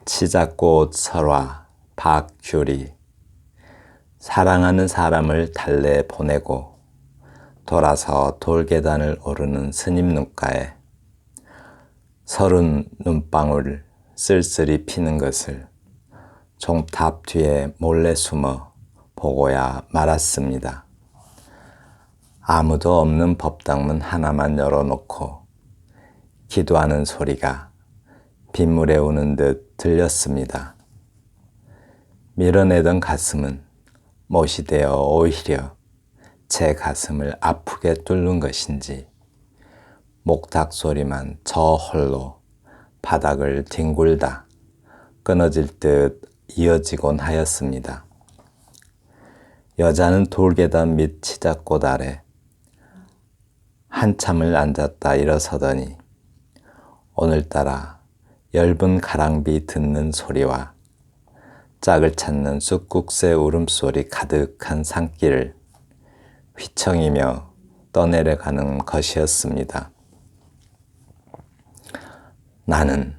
치자꽃 설화 박규리. 사랑하는 사람을 달래 보내고 돌아서 돌계단을 오르는 스님 눈가에 서른 눈방울 쓸쓸히 피는 것을 종탑 뒤에 몰래 숨어 보고야 말았습니다. 아무도 없는 법당문 하나만 열어놓고 기도하는 소리가 빗물에 우는 듯 들렸습니다. 밀어내던 가슴은 못이 되어 오히려 제 가슴을 아프게 뚫는 것인지 목탁 소리만 저 홀로 바닥을 뒹굴다 끊어질 듯 이어지곤 하였습니다. 여자는 돌계단 밑 치자꽃 아래 한참을 앉았다 일어서더니 오늘따라 엷은 가랑비 듣는 소리와 짝을 찾는 쑥국새 울음소리 가득한 산길을 휘청이며 떠내려가는 것이었습니다. 나는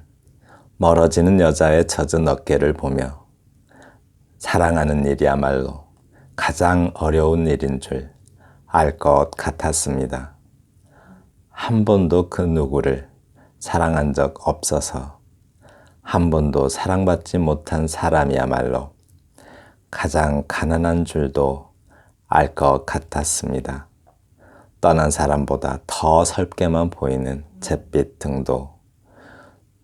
멀어지는 여자의 젖은 어깨를 보며 사랑하는 일이야말로 가장 어려운 일인 줄 알 것 같았습니다. 한 번도 그 누구를 사랑한 적 없어서 한 번도 사랑받지 못한 사람이야말로 가장 가난한 줄도 알 것 같았습니다. 떠난 사람보다 더 설게만 보이는 잿빛 등도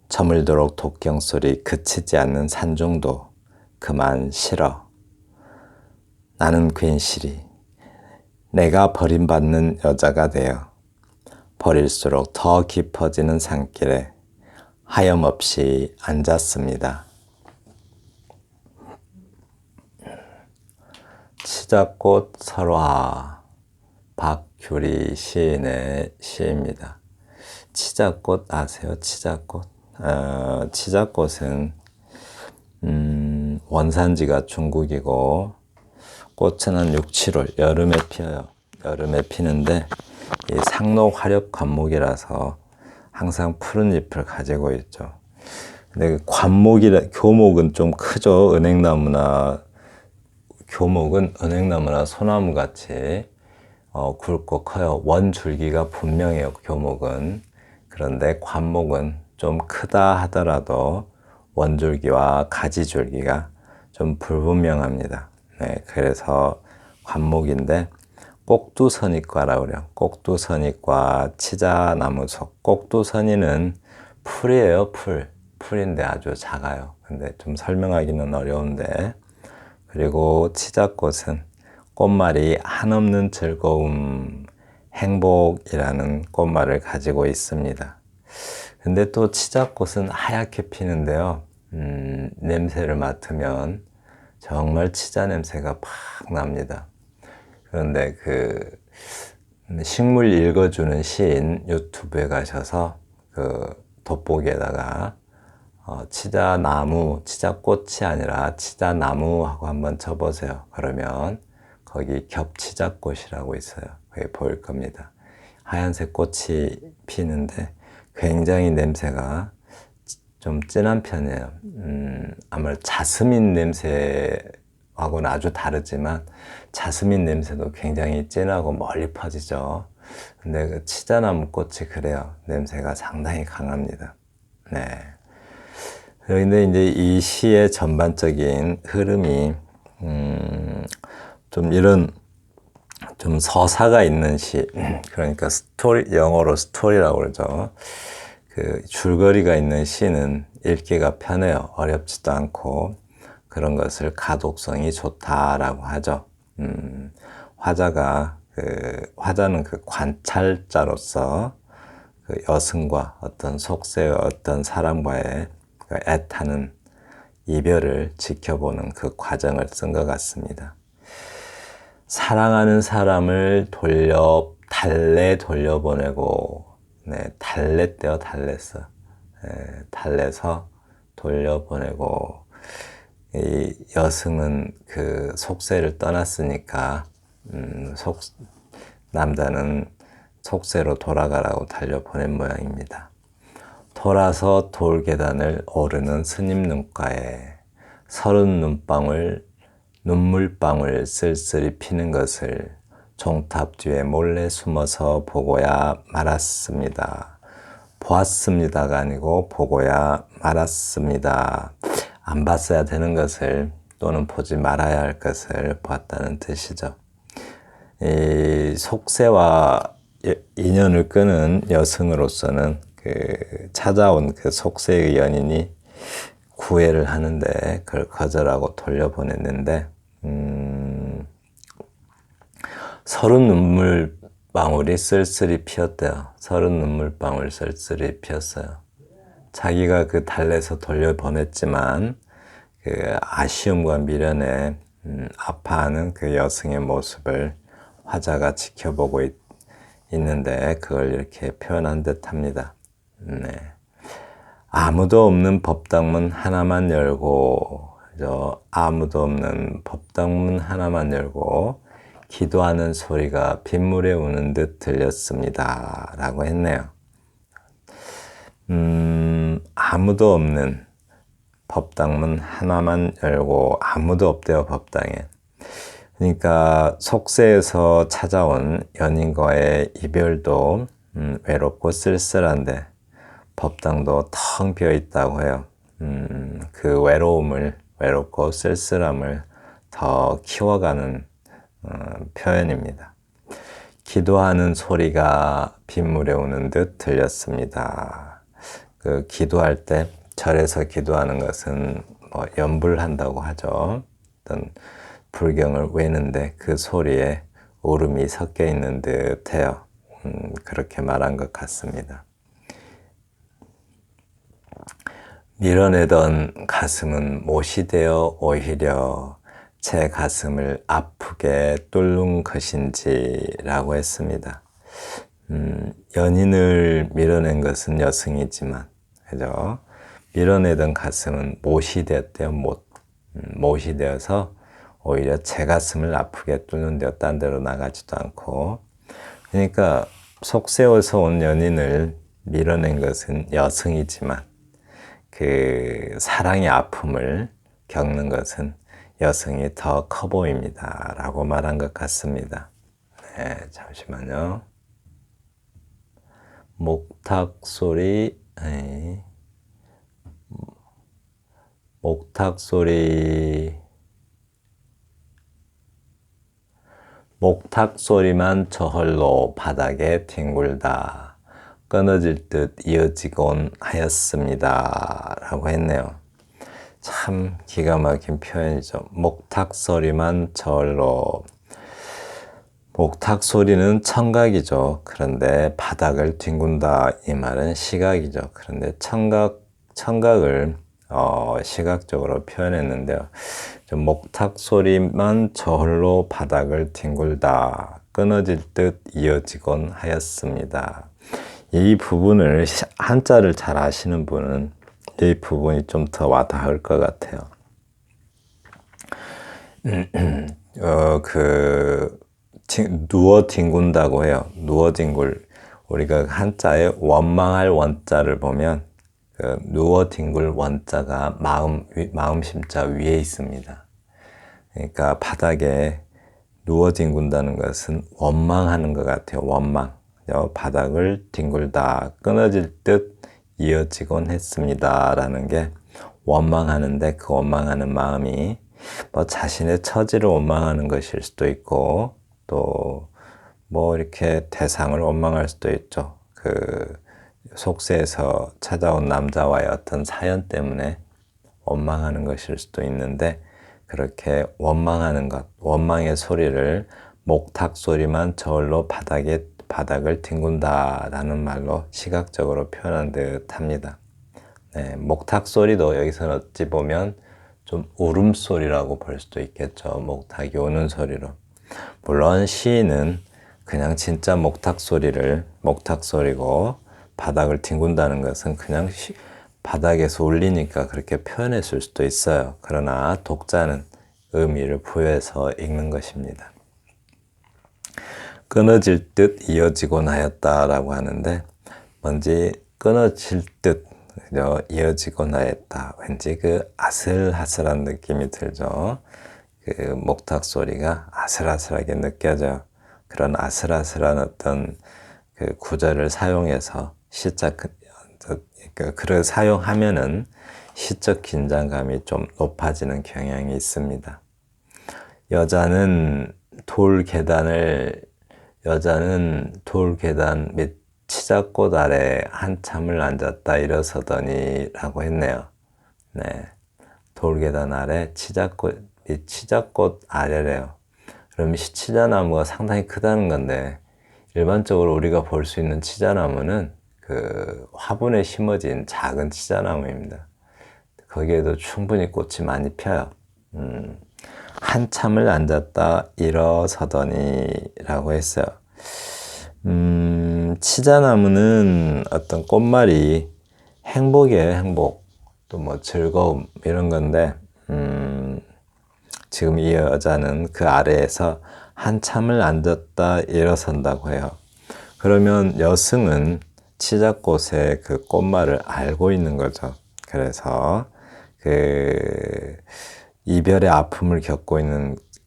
저물도록 독경소리 그치지 않는 산중도 그만 싫어. 나는 괜시리 내가 버림받는 여자가 되어 버릴수록 더 깊어지는 산길에 하염없이 앉았습니다. 치자꽃 설화 박규리 시인의 시입니다. 치자꽃 아세요? 치자꽃? 치자꽃은 원산지가 중국이고 꽃은 한 6, 7월 여름에 피어요. 여름에 피는데 이 상록 화렵 관목이라서 항상 푸른 잎을 가지고 있죠. 근데 교목은 좀 크죠. 교목은 은행나무나 소나무 같이 굵고 커요. 원줄기가 분명해요. 교목은. 그런데 관목은 좀 크다 하더라도 원줄기와 가지줄기가 좀 불분명합니다. 네, 그래서 관목인데 꼭두선이과라고 그래요. 꼭두선이과 치자나무속. 꼭두선이는 풀이에요. 풀인데 아주 작아요. 근데 좀 설명하기는 어려운데. 그리고 치자꽃은 꽃말이 한없는 즐거움, 행복이라는 꽃말을 가지고 있습니다. 근데 또 치자꽃은 하얗게 피는데요. 냄새를 맡으면 정말 치자 냄새가 팍 납니다. 그런데 그 식물 읽어주는 시인 유튜브에 가셔서 그 돋보기에다가 치자나무, 치자꽃이 아니라 치자나무하고 한번 쳐보세요. 그러면 거기 겹치자꽃이라고 있어요. 그게 보일 겁니다. 하얀색 꽃이 피는데 굉장히 냄새가 좀 진한 편이에요. 아마 자스민 냄새하고는 아주 다르지만 자스민 냄새도 굉장히 진하고 멀리 퍼지죠. 근데 그 치자나무 꽃이 그래요. 냄새가 상당히 강합니다. 네. 그런데 이제 이 시의 전반적인 흐름이 좀 이런 좀 서사가 있는 시, 그러니까 스토리, 영어로 스토리라고 그러죠. 그 줄거리가 있는 시는 읽기가 편해요. 어렵지도 않고 그런 것을 가독성이 좋다라고 하죠. 화자는 그 관찰자로서 그 여승과 어떤 속세의 어떤 사람과의 그 애타는 이별을 지켜보는 그 과정을 쓴 것 같습니다. 사랑하는 사람을 달래 돌려보내고, 네, 달랬대요, 달랬어. 네, 달래서 돌려보내고, 이 여승은 그 속세를 떠났으니까, 남자는 속세로 돌아가라고 달려보낸 모양입니다. 돌아서 돌계단을 오르는 스님 눈가에 30 눈물방울 쓸쓸히 피는 것을 종탑 뒤에 몰래 숨어서 보고야 말았습니다. 보았습니다가 아니고 보고야 말았습니다. 안 봤어야 되는 것을 또는 보지 말아야 할 것을 보았다는 뜻이죠. 이 속세와 인연을 끄는 여성으로서는 찾아온 그 속세의 연인이 구애를 하는데 그걸 거절하고 돌려보냈는데 30 눈물방울이 쓸쓸히 피었대요. 30 눈물방울 쓸쓸히 피었어요. 자기가 그 달래서 돌려보냈지만 그 아쉬움과 미련에 아파하는 그 여성의 모습을 화자가 지켜보고 있는데 그걸 이렇게 표현한 듯합니다. 네. 아무도 없는 법당문 하나만 열고, 아무도 없는 법당문 하나만 열고 기도하는 소리가 빗물에 우는 듯 들렸습니다. 라고 했네요. 아무도 없는 법당문 하나만 열고 아무도 없대요, 법당에. 그러니까 속세에서 찾아온 연인과의 이별도 외롭고 쓸쓸한데 법당도 텅 비어 있다고 해요. 그 외롭고 쓸쓸함을 더 키워가는 표현입니다. 기도하는 소리가 빗물에 오는 듯 들렸습니다. 그 기도할 때 절에서 기도하는 것은 뭐 연불한다고 하죠. 어떤 불경을 외는데 그 소리에 울음이 섞여 있는 듯해요. 그렇게 말한 것 같습니다. 밀어내던 가슴은 못이 되어 오히려 제 가슴을 아프게 뚫는 것인지 라고 했습니다. 연인을 밀어낸 것은 여성이지만, 그죠? 밀어내던 가슴은 못이 되었대요, 못이 되어서 오히려 제 가슴을 아프게 뚫는데요. 딴 데로 나가지도 않고. 그러니까 속세워서 온 연인을 밀어낸 것은 여성이지만 그 사랑의 아픔을 겪는 것은 여성이 더 커 보입니다. 라고 말한 것 같습니다. 네, 잠시만요. 목탁 소리, 목탁 소리만 저절로 바닥에 뒹굴다 끊어질 듯 이어지곤 하였습니다. 라고 했네요. 참 기가 막힌 표현이죠. 목탁 소리만 저절로. 목탁 소리는 청각이죠. 그런데 바닥을 뒹군다 이 말은 시각이죠. 그런데 청각을 시각적으로 표현했는데요. 목탁 소리만 저절로 바닥을 뒹굴다 끊어질 듯 이어지곤 하였습니다. 이 부분을 한자를 잘 아시는 분은 이 부분이 좀 더 와닿을 것 같아요. 누워 뒹군다고 해요. 누워 뒹굴. 우리가 한자에 원망할 원자를 보면 누워 뒹굴 원자가 마음 심자 위에 있습니다. 그러니까 바닥에 누워 뒹군다는 것은 원망하는 것 같아요. 원망. 바닥을 뒹굴다 끊어질 듯 이어지곤 했습니다. 라는 게 원망하는데 그 원망하는 마음이 뭐 자신의 처지를 원망하는 것일 수도 있고 또 뭐 이렇게 대상을 원망할 수도 있죠. 그 속세에서 찾아온 남자와의 어떤 사연 때문에 원망하는 것일 수도 있는데 그렇게 원망하는 것, 원망의 소리를 목탁 소리만 저절로 바닥을 뒹군다라는 말로 시각적으로 표현한 듯 합니다. 네, 목탁 소리도 여기서 어찌 보면 좀 울음소리라고 볼 수도 있겠죠. 목탁이 오는 소리로. 물론 시인은 그냥 진짜 목탁 소리고 바닥을 뒹군다는 것은 그냥 바닥에서 울리니까 그렇게 표현했을 수도 있어요. 그러나 독자는 의미를 부여해서 읽는 것입니다. 끊어질 듯 이어지곤 하였다라고 하는데 뭔지 끊어질 듯 그죠? 이어지고나 했다. 왠지 그 아슬아슬한 느낌이 들죠. 그 목탁 소리가 아슬아슬하게 느껴져. 그런 아슬아슬한 어떤 그 구절을 사용해서 시작, 그를 사용하면은 시적 긴장감이 좀 높아지는 경향이 있습니다. 여자는 돌 계단 및 치자꽃 아래 한참을 앉았다 일어서더니 라고 했네요. 네. 돌 계단 아래 치자꽃 및 치자꽃 아래래요. 그럼 치자나무가 상당히 크다는 건데, 일반적으로 우리가 볼 수 있는 치자나무는 그 화분에 심어진 작은 치자나무입니다. 거기에도 충분히 꽃이 많이 펴요. 한참을 앉았다 일어서더니 라고 했어요. 치자나무는 어떤 꽃말이 행복이에요, 행복. 또 뭐 즐거움, 이런 건데, 지금 이 여자는 그 아래에서 한참을 앉았다 일어선다고 해요. 그러면 여승은 치자꽃의 그 꽃말을 알고 있는 거죠. 그래서 그 이별의 아픔을 겪고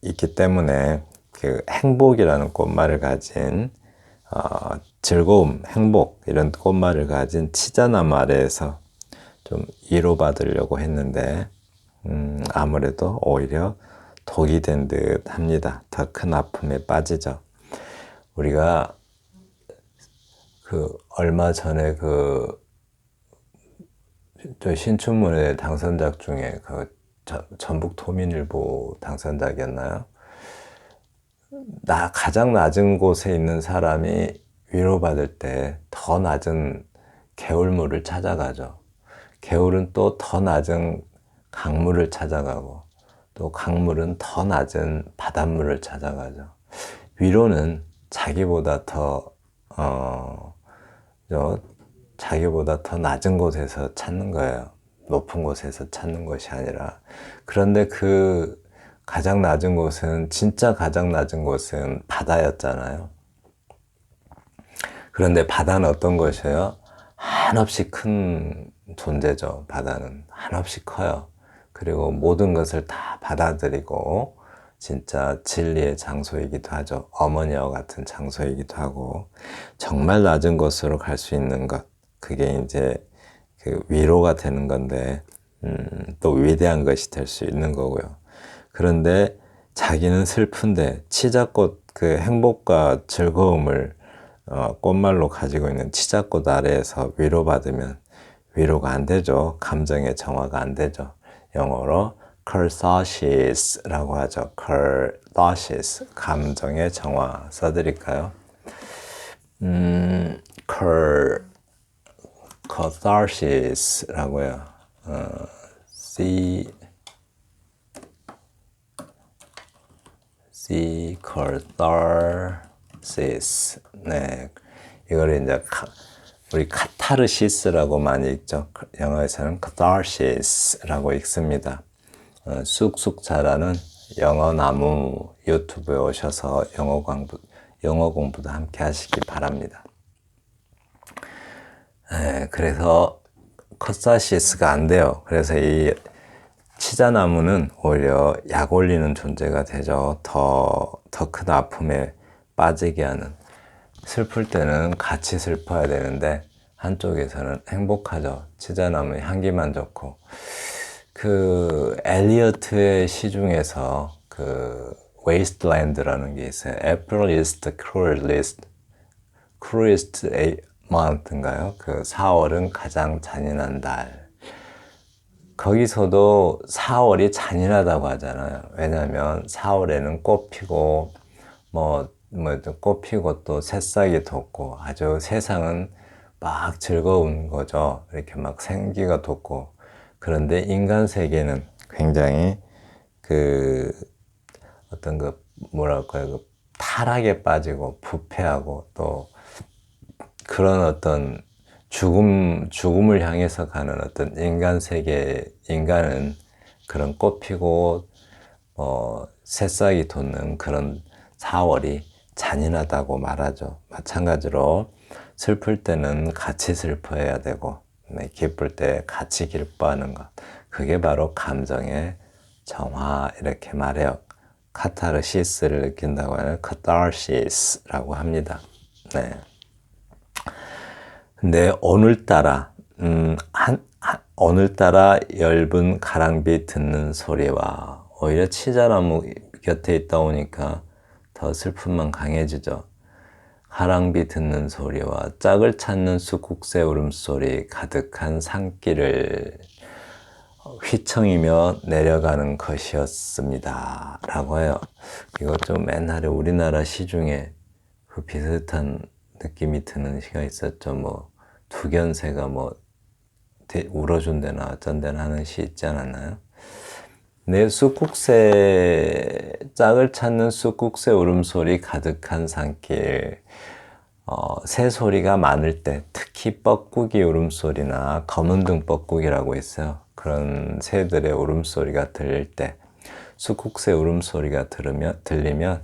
있기 때문에 그 행복이라는 꽃말을 가진 즐거움, 행복 이런 꽃말을 가진 치자나무 아래에서 좀 위로받으려고 했는데 아무래도 오히려 독이 된 듯 합니다. 더 큰 아픔에 빠지죠. 우리가 그 얼마 전에 저 신춘문예 당선자 중에 전북도민일보 당선자였나요? 가장 낮은 곳에 있는 사람이 위로받을 때 더 낮은 개울물을 찾아가죠. 개울은 또 더 낮은 강물을 찾아가고, 또 강물은 더 낮은 바닷물을 찾아가죠. 위로는 자기보다 더 낮은 곳에서 찾는 거예요. 높은 곳에서 찾는 것이 아니라. 그런데 그 가장 낮은 곳은, 진짜 가장 낮은 곳은 바다였잖아요. 그런데 바다는 어떤 것이에요? 한없이 큰 존재죠. 바다는 한없이 커요. 그리고 모든 것을 다 받아들이고 진짜 진리의 장소이기도 하죠. 어머니와 같은 장소이기도 하고, 정말 낮은 곳으로 갈 수 있는 것, 그게 이제 그 위로가 되는 건데, 또 위대한 것이 될 수 있는 거고요. 그런데 자기는 슬픈데 치자꽃, 그 행복과 즐거움을 꽃말로 가지고 있는 치자꽃 아래에서 위로받으면 위로가 안 되죠. 감정의 정화가 안 되죠. 영어로 catharsis라고 하죠. catharsis, 감정의 정화 써드릴까요? catharsis라고 해요. catharsis. 네, 이걸 이제 우리 카타르시스라고 많이 읽죠. 영어에서는 catharsis라고 읽습니다. 쑥쑥 자라는 영어 나무 유튜브에 오셔서 영어 공부도 함께 하시기 바랍니다. 네, 그래서 catharsis가 안 돼요. 그래서 이 치자나무는 오히려 약 올리는 존재가 되죠. 더 큰 아픔에 빠지게 하는. 슬플 때는 같이 슬퍼야 되는데 한쪽에서는 행복하죠. 치자나무의 향기만 좋고. 그 엘리어트의 시 중에서 그 wasteland라는 게 있어요. April is the cruelest month인가요? 그 4월은 가장 잔인한 달. 거기서도 4월이 잔인하다고 하잖아요. 왜냐하면 4월에는 꽃 피고 꽃 피고 또 새싹이 돋고 아주 세상은 막 즐거운 거죠. 이렇게 막 생기가 돋고. 그런데 인간 세계는 굉장히 타락에 빠지고 부패하고, 또 그런 어떤 죽음을 향해서 가는 어떤 인간 세계, 인간은 그런 꽃 피고 새싹이 돋는 그런 4월이 잔인하다고 말하죠. 마찬가지로 슬플 때는 같이 슬퍼해야 되고, 네, 기쁠 때 같이 기뻐하는 것. 그게 바로 감정의 정화 이렇게 말해요. 카타르시스를 느낀다고 하는 카타르시스라고 합니다. 네. 근데 오늘따라 오늘따라 엷은 가랑비 듣는 소리와 오히려 치자나무 곁에 있다 보니까 더 슬픔만 강해지죠. 가랑비 듣는 소리와 짝을 찾는 숫국새 울음소리 가득한 산길을 휘청이며 내려가는 것이었습니다. 라고 해요. 이거 좀 옛날에 우리나라 시 중에 그 비슷한 느낌이 드는 시가 있었죠. 뭐 두견새가 뭐 울어준대나 어쩐대나 하는 시 있지 않았나요? 내 숫국새 짝을 찾는 숫국새 울음소리 가득한 산길. 새소리가 많을 때 특히 뻐꾸기 울음소리나 검은등 뻐꾸기라고 있어요. 그런 새들의 울음소리가 들릴 때 숫국새 울음소리가 들리면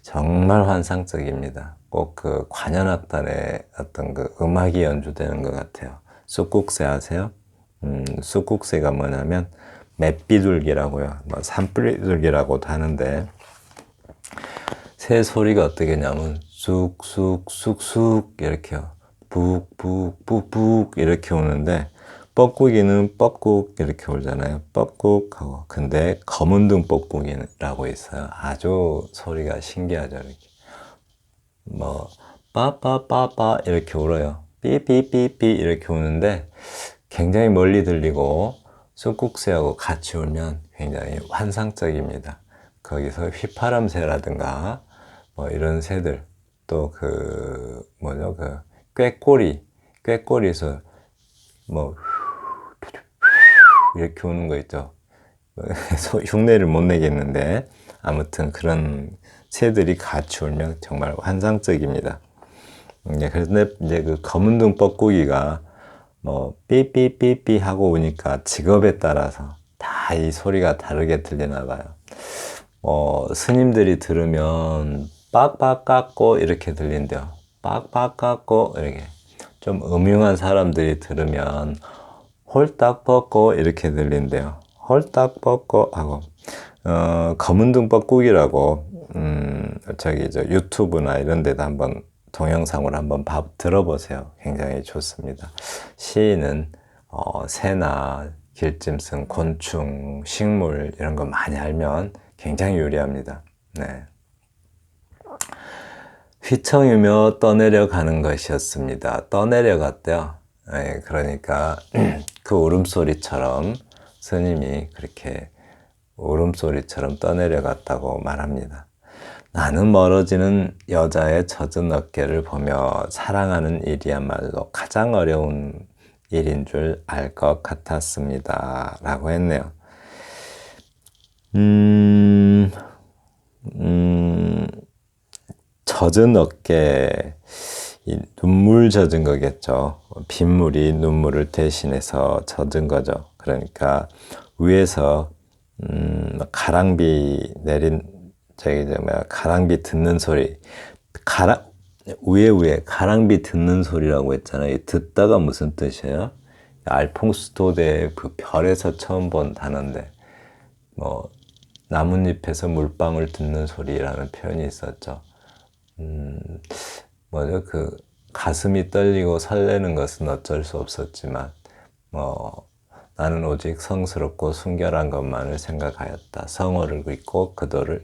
정말 환상적입니다. 꼭 그 관현악단의 어떤 그 음악이 연주되는 것 같아요. 숫국새 아세요? 숫국새가 뭐냐면 맷비둘기라고요. 뭐 산비둘기라고도 하는데 새 소리가 어떻게 냐면 쑥쑥쑥쑥 이렇게요. 북북북북 이렇게 오는데 뻐꾸기는 뻐꾹 이렇게 울잖아요. 뻐꾹 하고. 근데 검은등 뻐꾸기라고 있어요. 아주 소리가 신기하죠. 이렇게. 뭐 빠빠빠빠 이렇게 울어요. 삐삐삐삐 이렇게 우는데 굉장히 멀리 들리고 숫국새하고 같이 울면 굉장히 환상적입니다. 거기서 휘파람새라든가 뭐 이런 새들 또 그 뭐죠 그 꾀꼬리에서 뭐 이렇게 우는 거 있죠. 흉내를 못 내겠는데 아무튼 그런 새들이 같이 울면 정말 환상적입니다. 그런데 이제 그 검은등 뻐꾸기가 뭐 삐삐삐삐 하고 오니까 직업에 따라서 다 이 소리가 다르게 들리나 봐요. 스님들이 들으면 빡빡 깎고 이렇게 들린대요. 빡빡 깎고 이렇게. 좀 음흉한 사람들이 들으면 홀딱 뻗고 이렇게 들린대요. 홀딱 뻗고 하고. 검은등 뻐꾸기라고 저기 저 유튜브나 이런 데도 한번 동영상으로 한번 들어보세요. 굉장히 좋습니다. 시인은 새나 길짐승, 곤충, 식물 이런 거 많이 알면 굉장히 유리합니다. 네. 휘청이며 떠내려가는 것이었습니다. 떠내려갔대요. 네, 그러니까 그 울음소리처럼 스님이 그렇게 울음소리처럼 떠내려갔다고 말합니다. 나는 멀어지는 여자의 젖은 어깨를 보며 사랑하는 일이야말로 가장 어려운 일인 줄 알 것 같았습니다. 라고 했네요. 젖은 어깨, 눈물 젖은 거겠죠. 빗물이 눈물을 대신해서 젖은 거죠. 그러니까 위에서 가랑비 내린 가랑비 듣는 소리, 위에 가랑비 듣는 소리라고 했잖아요. 듣다가 무슨 뜻이에요? 알퐁스 도데의 그 별에서 처음 본 단어인데 뭐 나뭇잎에서 물방울 듣는 소리라는 표현이 있었죠. 뭐죠? 그 가슴이 떨리고 설레는 것은 어쩔 수 없었지만 나는 오직 성스럽고 순결한 것만을 생각하였다. 성호를 긋고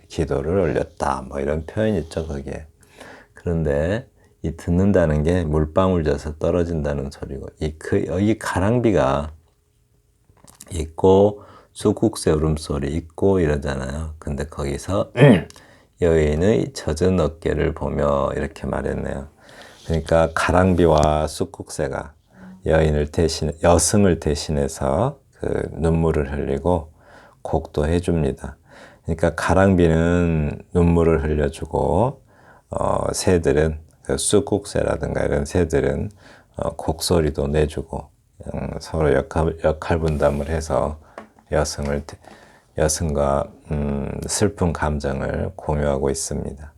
기도를 올렸다. 뭐 이런 표현이 있죠, 거기에. 그런데 이 듣는다는 게 물방울 져서 떨어진다는 소리고, 여기 가랑비가 있고 숫국새 울음소리 있고 이러잖아요. 근데 거기서 여인의 젖은 어깨를 보며 이렇게 말했네요. 그러니까 가랑비와 숫국새가 여승을 대신해서 그 눈물을 흘리고 곡도 해줍니다. 그러니까 가랑비는 눈물을 흘려주고 새들은 그 숫국새라든가 이런 새들은 곡소리도 내주고 서로 역할 분담을 해서 여승과 슬픈 감정을 공유하고 있습니다.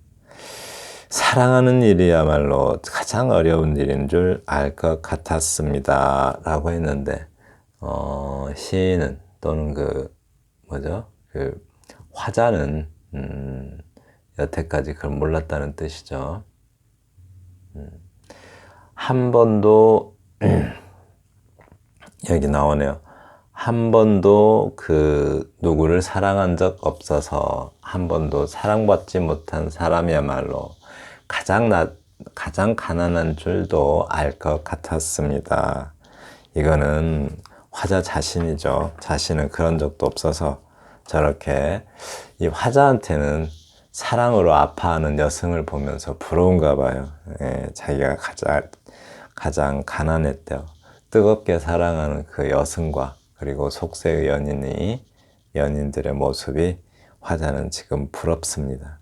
사랑하는 일이야말로 가장 어려운 일인 줄 알 것 같았습니다. 라고 했는데, 시인은 또는 화자는, 여태까지 그걸 몰랐다는 뜻이죠. 한 번도, 여기 나오네요. 한 번도 누구를 사랑한 적 없어서 한 번도 사랑받지 못한 사람이야말로 가장 가난한 줄도 알 것 같았습니다. 이거는 화자 자신이죠. 자신은 그런 적도 없어서 저렇게 이 화자한테는 사랑으로 아파하는 여성을 보면서 부러운가 봐요. 자기가 가장 가난했대요. 뜨겁게 사랑하는 그 여성과 그리고 속세의 연인들의 모습이 화자는 지금 부럽습니다.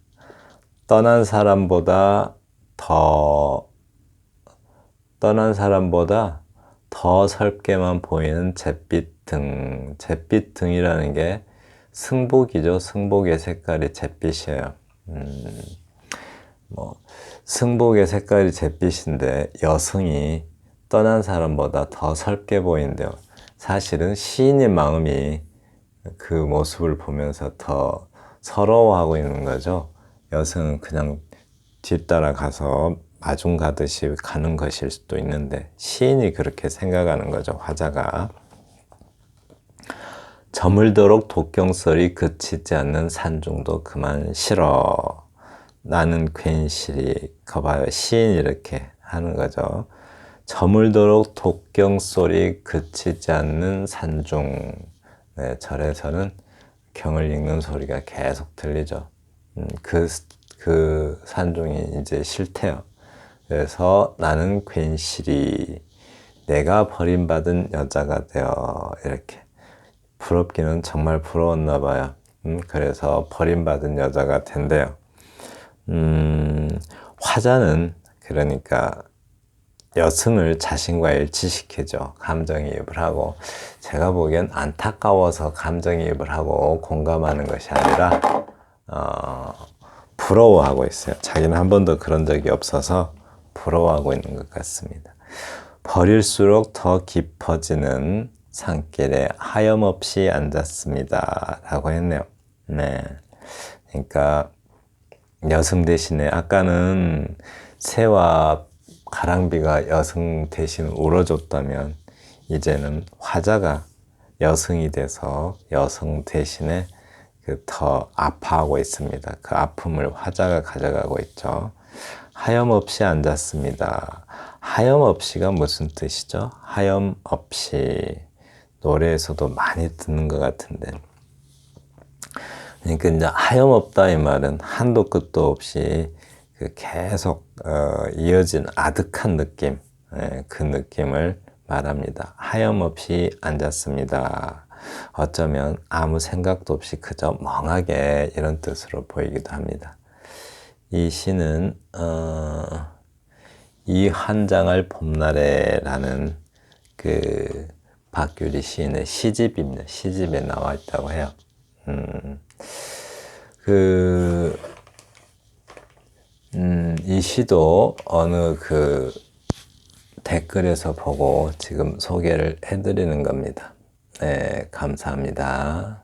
떠난 사람보다 더 설게만 보이는 잿빛 등이라는 게 승복이죠. 승복의 색깔이 잿빛이에요. 승복의 색깔이 잿빛인데 여성이 떠난 사람보다 더 설게 보인대요. 사실은 시인의 마음이 그 모습을 보면서 더 서러워하고 있는 거죠. 여성은 그냥 뒤따라가서 마중 가듯이 가는 것일 수도 있는데 시인이 그렇게 생각하는 거죠. 화자가. 저물도록 독경설이 그치지 않는 산중도 그만 싫어. 나는 괜시리. 거봐요. 시인이 이렇게 하는 거죠. 저물도록 독경소리 그치지 않는 산중. 네, 절에서는 경을 읽는 소리가 계속 들리죠. 그 산중이 이제 싫대요. 그래서 나는 괜시리 내가 버림받은 여자가 되어 이렇게 부럽기는 정말 부러웠나 봐요. 그래서 버림받은 여자가 된대요. 화자는 그러니까 여성을 자신과 일치시키죠. 감정이입을 하고 제가 보기엔 안타까워서 감정이입을 하고 공감하는 것이 아니라 부러워하고 있어요. 자기는 한 번도 그런 적이 없어서 부러워하고 있는 것 같습니다. 버릴수록 더 깊어지는 산길에 하염없이 앉았습니다. 라고 했네요. 네. 그러니까 여성 대신에 아까는 새와 가랑비가 여성 대신 울어줬다면 이제는 화자가 여성이 돼서 여성 대신에 더 아파하고 있습니다. 그 아픔을 화자가 가져가고 있죠. 하염없이 앉았습니다. 하염없이가 무슨 뜻이죠? 하염없이 노래에서도 많이 듣는 것 같은데 그러니까 이제 하염없다 이 말은 한도 끝도 없이 계속 이어진 아득한 느낌 그 느낌을 말합니다. 하염없이 앉았습니다. 어쩌면 아무 생각도 없이 그저 멍하게 이런 뜻으로 보이기도 합니다. 이 시는 이 한장할 봄날에라는 그 박규리 시인의 시집입니다. 시집에 나와 있다고 해요. 이 시도 어느 댓글에서 보고 지금 소개를 해드리는 겁니다. 네, 감사합니다.